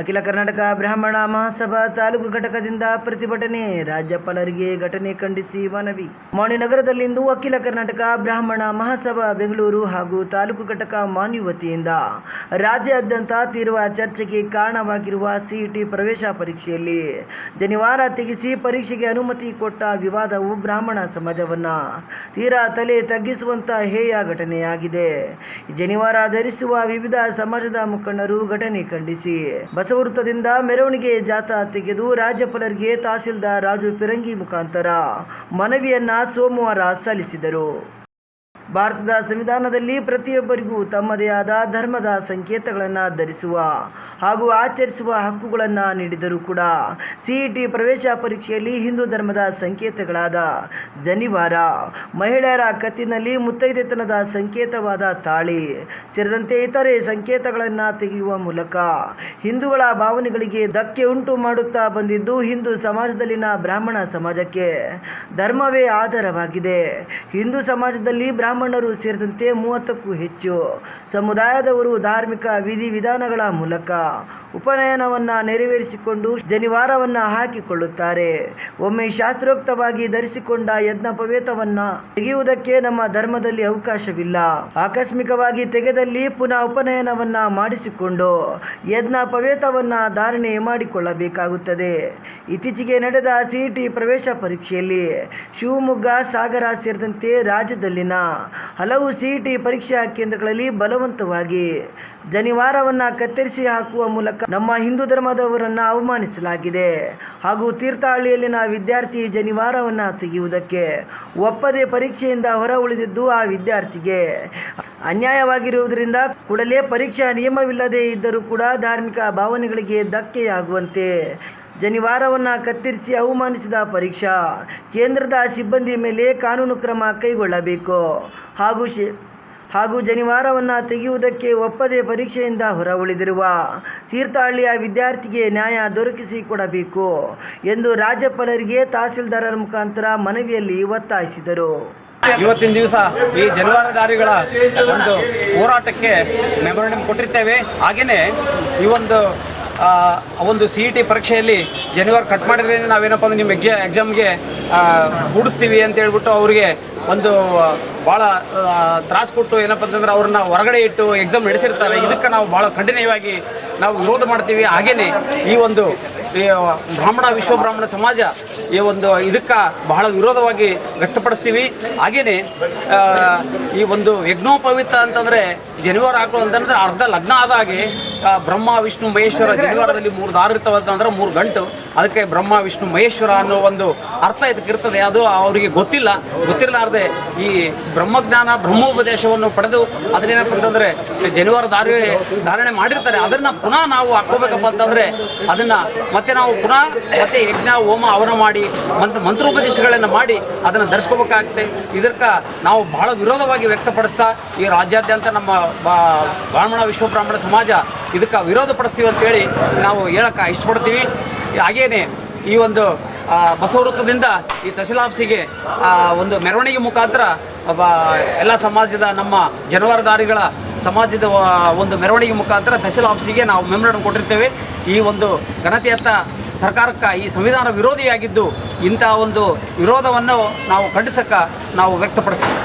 ಅಖಿಲ ಕರ್ನಾಟಕ ಬ್ರಾಹ್ಮಣ ಮಹಾಸಭಾ ತಾಲೂಕು ಘಟಕದಿಂದ ಪ್ರತಿಭಟನೆ. ರಾಜ್ಯಪಾಲರಿಗೆ ಘಟನೆ ಖಂಡಿಸಿ ಮನವಿ. ಮಣಿನಗರದಲ್ಲಿಂದು ಅಖಿಲ ಕರ್ನಾಟಕ ಬ್ರಾಹ್ಮಣ ಮಹಾಸಭಾ ಬೆಂಗಳೂರು ಹಾಗೂ ತಾಲೂಕು ಘಟಕ ಮಾನ್ಯ ವತಿಯಿಂದ ರಾಜ್ಯಾದ್ಯಂತ ತೀವ್ರ ಚರ್ಚೆಗೆ ಕಾರಣವಾಗಿರುವ ಸಿಇಟಿ ಪ್ರವೇಶ ಪರೀಕ್ಷೆಯಲ್ಲಿ ಜನಿವಾರ ತೆಗೆಸಿ ಪರೀಕ್ಷೆಗೆ ಅನುಮತಿ ಕೊಟ್ಟ ವಿವಾದವು ಬ್ರಾಹ್ಮಣ ಸಮಾಜವನ್ನ ತೀರಾ ತಲೆ ತಗ್ಗಿಸುವಂತ ಹೇಯ ಘಟನೆಯಾಗಿದೆ. ಜನಿವಾರ ಧರಿಸುವ ವಿವಿಧ ಸಮಾಜದ ಮುಖಂಡರು ಘಟನೆ ಖಂಡಿಸಿ ಬಸವವೃತ್ತದಿಂದ ಮೆರವಣಿಗೆ ಜಾಥಾ ತೆಗೆದು ರಾಜ್ಯಪಾಲರಿಗೆ ತಹಸೀಲ್ದಾರ್ ರಾಜು ಪಿರಂಗಿ ಮುಖಾಂತರ ಮನವಿಯನ್ನ ಸೋಮವಾರ ಸಲ್ಲಿಸಿದರು. ಭಾರತದ ಸಂವಿಧಾನದಲ್ಲಿ ಪ್ರತಿಯೊಬ್ಬರಿಗೂ ತಮ್ಮದೇ ಆದ ಧರ್ಮದ ಸಂಕೇತಗಳನ್ನು ಧರಿಸುವ ಹಾಗೂ ಆಚರಿಸುವ ಹಕ್ಕುಗಳನ್ನು ನೀಡಿದರೂ ಕೂಡ ಸಿಇಟಿ ಪ್ರವೇಶ ಪರೀಕ್ಷೆಯಲ್ಲಿ ಹಿಂದೂ ಧರ್ಮದ ಸಂಕೇತಗಳಾದ ಜನಿವಾರ, ಮಹಿಳೆಯರ ಕತ್ತಿನಲ್ಲಿ ಮುತ್ತೈದೆತನದ ಸಂಕೇತವಾದ ತಾಳಿ ಸೇರಿದಂತೆ ಇತರೆ ಸಂಕೇತಗಳನ್ನು ತೆಗೆಯುವ ಮೂಲಕ ಹಿಂದೂಗಳ ಭಾವನೆಗಳಿಗೆ ಧಕ್ಕೆ ಉಂಟು ಮಾಡುತ್ತಾ ಬಂದಿದ್ದು ಹಿಂದೂ ಸಮಾಜದಲ್ಲಿನ ಬ್ರಾಹ್ಮಣ ಸಮಾಜಕ್ಕೆ ಧರ್ಮವೇ ಆಧಾರವಾಗಿದೆ. ಹಿಂದೂ ಸಮಾಜದಲ್ಲಿ ಬ್ರಾಹ್ಮಣರು ಸೇರಿದಂತೆ 30ಕ್ಕೂ ಹೆಚ್ಚು ಸಮುದಾಯದವರು ಧಾರ್ಮಿಕ ವಿಧಿವಿಧಾನಗಳ ಮೂಲಕ ಉಪನಯನವನ್ನ ನೆರವೇರಿಸಿಕೊಂಡು ಜನಿವಾರವನ್ನ ಹಾಕಿಕೊಳ್ಳುತ್ತಾರೆ. ಒಮ್ಮೆ ಶಾಸ್ತ್ರೋಕ್ತವಾಗಿ ಧರಿಸಿಕೊಂಡ ಯಜ್ಞೋಪವೇತವನ್ನ ತೆಗೆಯುವುದಕ್ಕೆ ನಮ್ಮ ಧರ್ಮದಲ್ಲಿ ಅವಕಾಶವಿಲ್ಲ. ಆಕಸ್ಮಿಕವಾಗಿ ತೆಗೆದಲ್ಲಿ ಪುನಃ ಉಪನಯನವನ್ನ ಮಾಡಿಸಿಕೊಂಡು ಯಜ್ಞೋಪವೇತವನ್ನ ಧಾರಣೆ ಮಾಡಿಕೊಳ್ಳಬೇಕಾಗುತ್ತದೆ. ಇತ್ತೀಚೆಗೆ ನಡೆದ ಸಿಇಟಿ ಪ್ರವೇಶ ಪರೀಕ್ಷೆಯಲ್ಲಿ ಶಿವಮೊಗ್ಗ, ಸಾಗರ ಸೇರಿದಂತೆ ರಾಜ್ಯದಲ್ಲಿನ ಹಲವು ಸಿಇಟಿ ಪರೀಕ್ಷಾ ಕೇಂದ್ರಗಳಲ್ಲಿ ಬಲವಂತವಾಗಿ ಜನಿವಾರವನ್ನ ಕತ್ತರಿಸಿ ಹಾಕುವ ಮೂಲಕ ನಮ್ಮ ಹಿಂದೂ ಧರ್ಮದವರನ್ನ ಅವಮಾನಿಸಲಾಗಿದೆ. ಹಾಗೂ ತೀರ್ಥಹಳ್ಳಿಯಲ್ಲಿನ ವಿದ್ಯಾರ್ಥಿ ಜನಿವಾರವನ್ನ ತೆಗೆಯುವುದಕ್ಕೆ ಒಪ್ಪದೆ ಪರೀಕ್ಷೆಯಿಂದ ಹೊರ ಉಳಿದಿದ್ದು ಆ ವಿದ್ಯಾರ್ಥಿಗೆ ಅನ್ಯಾಯವಾಗಿರುವುದರಿಂದ ಕೂಡಲೇ ಪರೀಕ್ಷಾ ನಿಯಮವಿಲ್ಲದೆ ಇದ್ದರೂ ಕೂಡ ಧಾರ್ಮಿಕ ಭಾವನೆಗಳಿಗೆ ಧಕ್ಕೆಯಾಗುವಂತೆ ಜನಿವಾರವನ್ನು ಕತ್ತರಿಸಿ ಅವಮಾನಿಸಿದ ಪರೀಕ್ಷಾ ಕೇಂದ್ರದ ಸಿಬ್ಬಂದಿ ಮೇಲೆ ಕಾನೂನು ಕ್ರಮ ಕೈಗೊಳ್ಳಬೇಕು. ಹಾಗೂ ಜನಿವಾರವನ್ನು ತೆಗೆಯುವುದಕ್ಕೆ ಒಪ್ಪದೆ ಪರೀಕ್ಷೆಯಿಂದ ಹೊರ ಉಳಿದಿರುವ ತೀರ್ಥಹಳ್ಳಿಯ ವಿದ್ಯಾರ್ಥಿಗೆ ನ್ಯಾಯ ದೊರಕಿಸಿಕೊಡಬೇಕು ಎಂದು ರಾಜ್ಯಪಾಲರಿಗೆ ತಹಸೀಲ್ದಾರರ ಮುಖಾಂತರ ಮನವಿಯಲ್ಲಿ ಒತ್ತಾಯಿಸಿದರು. ಇವತ್ತಿನ ದಿವಸ ಈ ಜನಿವಾರಧಾರಿಗಳ ಒಂದು ಹೋರಾಟಕ್ಕೆ ಮೆಮೊರಂಡಮ್ ಕೊಟ್ಟಿರ್ತೇವೆ. ಹಾಗೆಯೇ ಈ ಒಂದು ಸಿಇಟಿ ಪರೀಕ್ಷೆಯಲ್ಲಿ ಜನಿವಾರ ಕಟ್ ಮಾಡಿದ್ರೆ ನಾವೇನಪ್ಪ ಅಂದ್ರೆ ನಿಮ್ಮ ಎಕ್ಸಾಮ್ಗೆ ಕೂಡಿಸ್ತೀವಿ ಅಂತ ಹೇಳ್ಬಿಟ್ಟು ಅವರಿಗೆ ಒಂದು ಭಾಳ ತ್ರಾಸು ಕೊಟ್ಟು ಏನಪ್ಪ ಅಂತಂದ್ರೆ ಅವ್ರನ್ನ ಹೊರಗಡೆ ಇಟ್ಟು ಎಕ್ಸಾಮ್ ನಡೆಸಿರ್ತಾರೆ. ಇದಕ್ಕೆ ನಾವು ಭಾಳ ಖಂಡನೀಯವಾಗಿ ನಾವು ವಿರೋಧ ಮಾಡ್ತೀವಿ. ಹಾಗೆಯೇ ಈ ವಿಶ್ವ ಬ್ರಾಹ್ಮಣ ಸಮಾಜ ಇದಕ್ಕೆ ಬಹಳ ವಿರೋಧವಾಗಿ ವ್ಯಕ್ತಪಡಿಸ್ತೀವಿ. ಹಾಗೆಯೇ ಈ ಯಜ್ಞೋಪವೀತ ಅಂತಂದರೆ ಜನಿವಾರ ಹಾಕೋ ಅಂತಂದರೆ ಅರ್ಧ ಲಗ್ನ ಆದ ಹಾಗೆ ಬ್ರಹ್ಮ, ವಿಷ್ಣು, ಮಹೇಶ್ವರ ಜನಿವಾರದಲ್ಲಿ 3 ದಾರ ಇರ್ತವಂತಂದ್ರೆ 3 ಗಂಟು, ಅದಕ್ಕೆ ಬ್ರಹ್ಮ, ವಿಷ್ಣು, ಮಹೇಶ್ವರ ಅನ್ನೋ ಒಂದು ಅರ್ಥ ಇದಕ್ಕಿರ್ತದೆ. ಅದು ಅವರಿಗೆ ಗೊತ್ತಿರಲಾರ್ದೆ ಈ ಬ್ರಹ್ಮಜ್ಞಾನ, ಬ್ರಹ್ಮೋಪದೇಶವನ್ನು ಪಡೆದು ಅದನ್ನೇನಪ್ಪ ಅಂತಂದರೆ ಜನಿವಾರ ಧಾರಣೆ ಮಾಡಿರ್ತಾರೆ. ಅದನ್ನು ಪುನಃ ನಾವು ಹಾಕ್ಕೋಬೇಕಪ್ಪ ಅಂತಂದರೆ ಅದನ್ನು ಮತ್ತೆ ನಾವು ಮತ್ತೆ ಯಜ್ಞ, ಹೋಮ, ಹವನ ಮಾಡಿ ಮಂತ್ರೋಪದೇಶಗಳನ್ನು ಮಾಡಿ ಅದನ್ನು ಧರಿಸ್ಕೋಬೇಕಾಗುತ್ತೆ. ಇದಕ್ಕೆ ನಾವು ಬಹಳ ವಿರೋಧವಾಗಿ ವ್ಯಕ್ತಪಡಿಸ್ತಾ ಈ ರಾಜ್ಯಾದ್ಯಂತ ನಮ್ಮ ವಿಶ್ವ ಬ್ರಾಹ್ಮಣ ಸಮಾಜ ಇದಕ್ಕೆ ವಿರೋಧ ಪಡಿಸ್ತೀವಿ ಅಂತೇಳಿ ನಾವು ಹೇಳಕ್ಕೆ ಇಷ್ಟಪಡ್ತೀವಿ. ಹಾಗೆಯೇ ಈ ಬಸವವೃತ್ತದಿಂದ ಈ ತಹಸೀಲ್ ಆಫೀಸಿಗೆ ಒಂದು ಮೆರವಣಿಗೆ ಮುಖಾಂತರ ಎಲ್ಲ ಸಮಾಜದ ನಮ್ಮ ಜನಿವಾರಧಾರಿಗಳ ಸಮಾಜದ ಒಂದು ಮೆರವಣಿಗೆ ಮುಖಾಂತರ ತಹಸೀಲ್ ಆಫೀಸಿಗೆ ನಾವು ಮೆಮೊರಂಡಮ್ ಕೊಟ್ಟಿರ್ತೇವೆ. ಈ ಘನತೆಯತ್ತ ಸರ್ಕಾರಕ್ಕೆ ಈ ಸಂವಿಧಾನ ವಿರೋಧಿಯಾಗಿದ್ದು ಇಂಥ ವಿರೋಧವನ್ನು ನಾವು ಖಂಡಿಸಕ್ಕೆ ನಾವು ವ್ಯಕ್ತಪಡಿಸ್ತೀವಿ.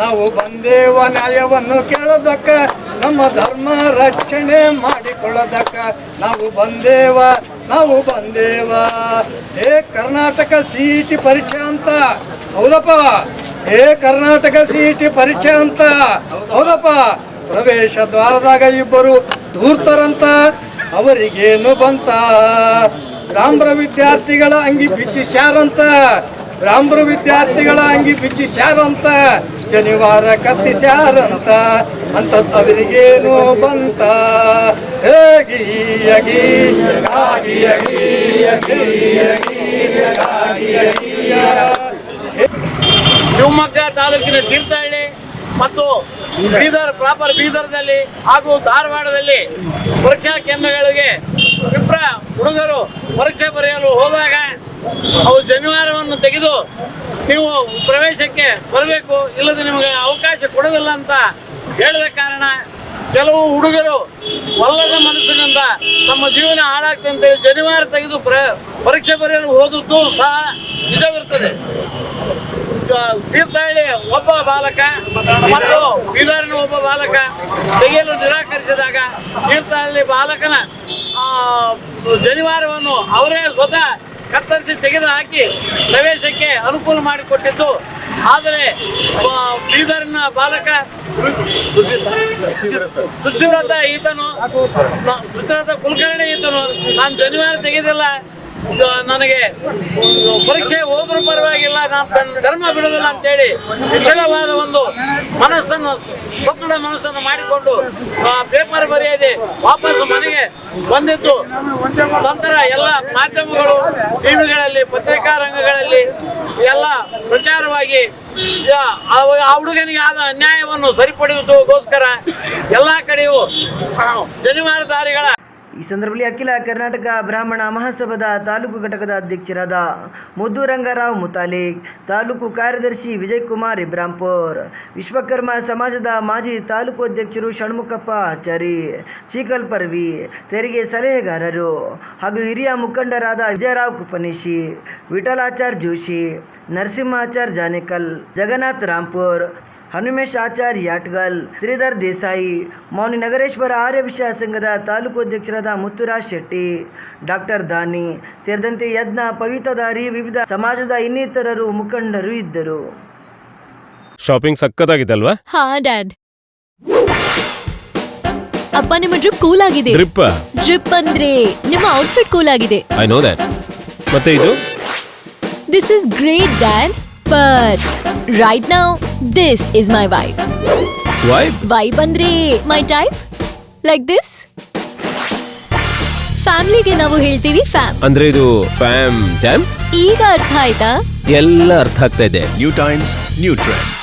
ನಾವು ಬಂದೇವ ನ್ಯಾಯವನ್ನು ಕೇಳೋದಕ್ಕ, ನಮ್ಮ ಧರ್ಮ ರಕ್ಷಣೆ ಮಾಡಿಕೊಳ್ಳೋದಕ್ಕ ನಾವು ಬಂದೇವ. ಹೇ ಕರ್ನಾಟಕ ಸಿಇಟಿ ಪರೀಕ್ಷೆ ಅಂತ ಹೌದಪ್ಪ, ಕರ್ನಾಟಕ ಸಿಇಟಿ ಪರೀಕ್ಷೆ ಅಂತ ಹೌದಪ್ಪ. ಪ್ರವೇಶ ದ್ವಾರದಾಗ ಇಬ್ಬರು ಧೂರ್ತರಂತ, ಅವರಿಗೇನು ಬಂತ? ಬ್ರಾಹ್ಮಣ ವಿದ್ಯಾರ್ಥಿಗಳ ಅಂಗಿ ಬಿಚ್ಚಿಸ್ಯಾರಂತ, ಜನಿವಾರ ಕತ್ತಿಸ್ಯಾರಂತ, ಅಂತದ್ ಅವರಿಗೇನು ಬಂತ? ಶಿವಮೊಗ್ಗ ತಾಲೂಕಿನ ತೀರ್ಥಹಳ್ಳಿ ಮತ್ತು ಬೀದರ್ದಲ್ಲಿ ಹಾಗೂ ಧಾರವಾಡದಲ್ಲಿ ಪರೀಕ್ಷಾ ಕೇಂದ್ರಗಳಿಗೆ ಹುಡುಗರು ಪರೀಕ್ಷೆ ಬರೆಯಲು ಹೋದಾಗ ಅವು ಜನಿವಾರವನ್ನು ತೆಗೆದು ನೀವು ಪ್ರವೇಶಕ್ಕೆ ಬರಬೇಕು, ಇಲ್ಲದೆ ನಿಮಗೆ ಅವಕಾಶ ಕೊಡೋದಿಲ್ಲ ಅಂತ ಹೇಳಿದ ಕಾರಣ ಕೆಲವು ಹುಡುಗರು ಒಲ್ಲದ ಮನಸ್ಸಿನಿಂದ ನಮ್ಮ ಜೀವನ ಹಾಳಾಗ್ತದೆ ಅಂತೇಳಿ ಜನಿವಾರ ತೆಗೆದು ಪರೀಕ್ಷೆ ಬರೆಯಲು ಹೋದದ್ದು ಸಹ ನಿಜವಿರ್ತದೆ. ತೀರ್ಥಹಳ್ಳಿ ಒಬ್ಬ ಬಾಲಕ ಮತ್ತು ಬೀದರಿನ ಒಬ್ಬ ಬಾಲಕ ತೆಗೆಯಲು ನಿರಾಕರಿಸಿದಾಗ ತೀರ್ಥಹಳ್ಳಿ ಬಾಲಕನ ಜನಿವಾರವನ್ನು ಅವರೇ ಸ್ವತಃ ಕತ್ತರಿಸಿ ತೆಗೆದು ಹಾಕಿ ಪ್ರವೇಶಕ್ಕೆ ಅನುಕೂಲ ಮಾಡಿಕೊಟ್ಟಿದ್ದು. ಆದರೆ ಬೀದರಿನ ಬಾಲಕ ಶುಚಿವ್ರತ ಕುಲಕರ್ಣಿ ಈತನು ನಾನು ಜನಿವಾರ ತೆಗೆದಿಲ್ಲ, ನನಗೆ ಪರೀಕ್ಷೆ ಹೋದ್ರೂ ಪರವಾಗಿಲ್ಲ, ನಾನು ಧರ್ಮ ಬಿಡೋದಿಲ್ಲ ಅಂತೇಳಿ ವಿಚಲವಾದ ಒಂದು ಮನಸ್ಸನ್ನು ಸದೃಢ ಮನಸ್ಸನ್ನು ಮಾಡಿಕೊಂಡು ಪೇಪರ್ ಬರೆಯದೆ ವಾಪಸ್ ಮನೆಗೆ ಬಂದಿದ್ದು. ನಂತರ ಎಲ್ಲ ಮಾಧ್ಯಮಗಳು, ಟಿವಿಗಳಲ್ಲಿ, ಪತ್ರಿಕಾ ರಂಗಗಳಲ್ಲಿ ಎಲ್ಲ ಪ್ರಚಾರವಾಗಿ ಆ ಹುಡುಗನಿಗೆ ಆದ ಅನ್ಯಾಯವನ್ನು ಸರಿಪಡಿಸುವುದಕ್ಕೋಸ್ಕರ ಎಲ್ಲ ಕಡೆಯೂ ಜನಿವಾರಧಾರಿಗಳ ಈ ಸಂದರ್ಭದಲ್ಲಿ ಅಖಿಲ ಕರ್ನಾಟಕ ಬ್ರಾಹ್ಮಣ ಮಹಾಸಭಾದ ತಾಲೂಕು ಘಟಕದ ಅಧ್ಯಕ್ಷರಾದ ಮುದ್ದು ರಂಗರಾವ್ ಮುತಾಲಿಕ್, ತಾಲೂಕು ಕಾರ್ಯದರ್ಶಿ ವಿಜಯಕುಮಾರ್ ಇಬ್ರಾಂಪುರ್, ವಿಶ್ವಕರ್ಮ ಸಮಾಜದ ಮಾಜಿ ತಾಲೂಕು ಅಧ್ಯಕ್ಷರು ಷಣ್ಮುಖಪ್ಪ ಆಚಾರಿ, ಚೀಕಲ್ ಪರ್ವಿ, ತೆರಿಗೆ ಸಲಹೆಗಾರರು ಹಾಗೂ ಹಿರಿಯ ಮುಖಂಡರಾದ ವಿಜಯರಾವ್ ಕುಪನಿಶಿ, ವಿಠಲಾಚಾರ್ ಜೋಶಿ, ನರಸಿಂಹಾಚಾರ್ ಜಾನೇಕಲ್, ಜಗನ್ನಾಥ್ ರಾಂಪುರ್, ಹನುಮೇಶ್ ಆಚಾರ್ ಯಾಟ್ಗಲ್, ಶ್ರೀಧರ್ ದೇಸಾಯಿ, ಮೌನಿ ನಗರೇಶ್ವರ ಆರ್ಯ ವಿಷಯ ಸಂಘದ ತಾಲೂಕು ಅಧ್ಯಕ್ಷರಾದ ಮುತ್ತುರಾಜ್ ಶೆಟ್ಟಿ, ಡಾಕ್ಟರ್ ದಾನಿ ಸೇರಿದಂತೆ ಯಜ್ಞ ಪವಿತ್ರಧಾರಿ ವಿವಿಧ ಸಮಾಜದ ಇನ್ನಿತರರು ಮುಖಂಡರು ಇದ್ದರು. ಶಾಪಿಂಗ್ ಸಕ್ಕತ್ತಾಗಿದೆ ಅಲ್ವಾ? ಹಾ ಡ್ಯಾಡ್. ಅಪ್ಪ ನಿಮ್ಮ ಡ್ರಿಪ್ ಕೂಲ್ ಆಗಿದೆ. ಡ್ರಿಪ್ ಅಂದ್ರೆ ನಿಮ್ಮ ಔಟ್ಫಿಟ್ ಕೂಲ್ ಆಗಿದೆ. I know that. ಮತ್ತೆ ಇದು? This is great dad, but right now this is my vibe. Vibe ಅಂದ್ರೆ ಮೈ ಟೈಪ್, ಲೈಕ್ ದಿಸ್. ಫ್ಯಾಮಿಲಿಗೆ ನಾವು ಹೇಳ್ತೀವಿ ಫ್ಯಾಮ್. ಅಂದ್ರೆ ಇದು ಫ್ಯಾಮ್ ಜಾಮ್. ಈಗ ಅರ್ಥ ಆಯ್ತಾ? ಎಲ್ಲ ಅರ್ಥ ಆಗ್ತಾ ಇದೆ. New times new trends.